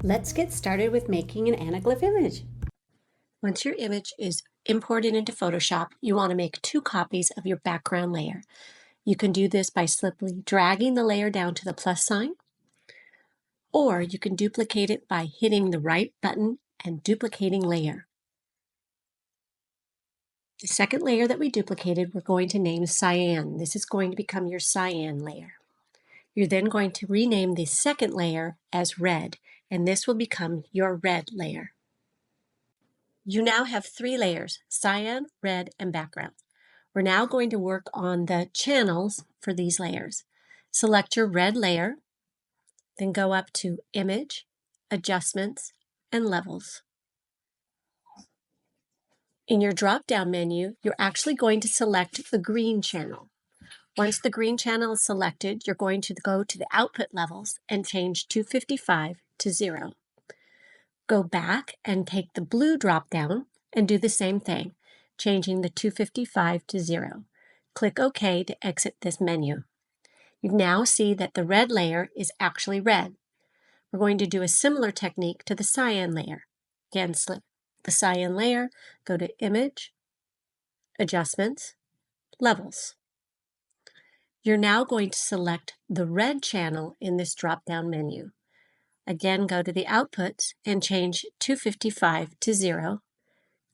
Let's get started with making an anaglyph image. Once your image is imported into Photoshop, you want to make 2 copies of your background layer. You can do this by simply dragging the layer down to the plus sign, or you can duplicate it by hitting the right button and duplicating layer. The second layer that we duplicated, we're going to name cyan. This is going to become your cyan layer. You're then going to rename the second layer as red, and this will become your red layer. You now have 3 layers, cyan, red, and background. We're now going to work on the channels for these layers. Select your red layer, then go up to Image, Adjustments, and Levels. In your drop-down menu, you're actually going to select the green channel. Once the green channel is selected, you're going to go to the output levels and change 255 to 0. Go back and take the blue drop-down and do the same thing, changing the 255 to 0. Click OK to exit this menu. You now see that the red layer is actually red. We're going to do a similar technique to the cyan layer. Again, select the cyan layer, go to Image, Adjustments, Levels. You're now going to select the red channel in this drop-down menu. Again, go to the outputs and change 255 to 0.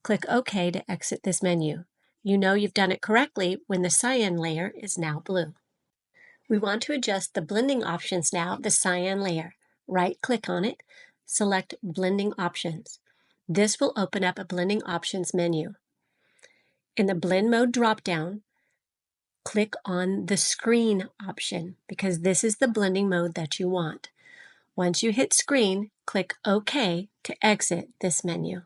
Click OK to exit this menu. You know you've done it correctly when the cyan layer is now blue. We want to adjust the blending options now of the cyan layer. Right-click on it, select Blending Options. This will open up a Blending Options menu. In the Blend Mode drop-down, click on the Screen option because this is the blending mode that you want. Once you hit Screen, click OK to exit this menu.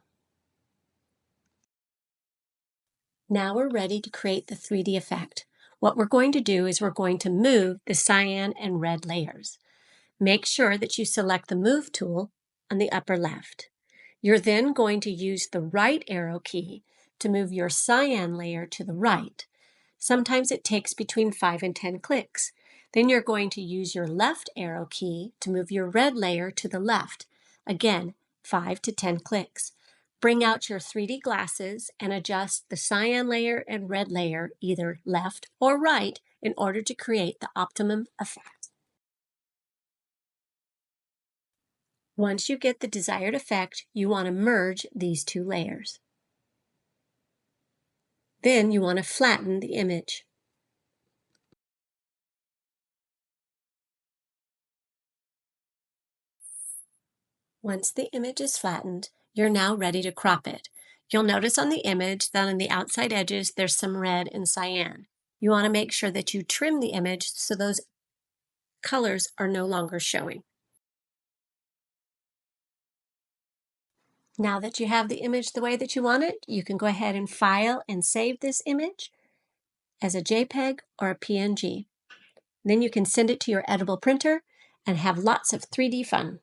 Now we're ready to create the 3D effect. What we're going to do is we're going to move the cyan and red layers. Make sure that you select the Move tool on the upper left. You're then going to use the right arrow key to move your cyan layer to the right. Sometimes it takes between 5 and 10 clicks. Then you're going to use your left arrow key to move your red layer to the left. Again, 5 to 10 clicks. Bring out your 3D glasses and adjust the cyan layer and red layer either left or right in order to create the optimum effect. Once you get the desired effect, you want to merge these 2 layers. Then you want to flatten the image. Once the image is flattened, you're now ready to crop it. You'll notice on the image that on the outside edges there's some red and cyan. You want to make sure that you trim the image so those colors are no longer showing. Now that you have the image the way that you want it, you can go ahead and file and save this image as a JPEG or a PNG. Then you can send it to your edible printer and have lots of 3D fun.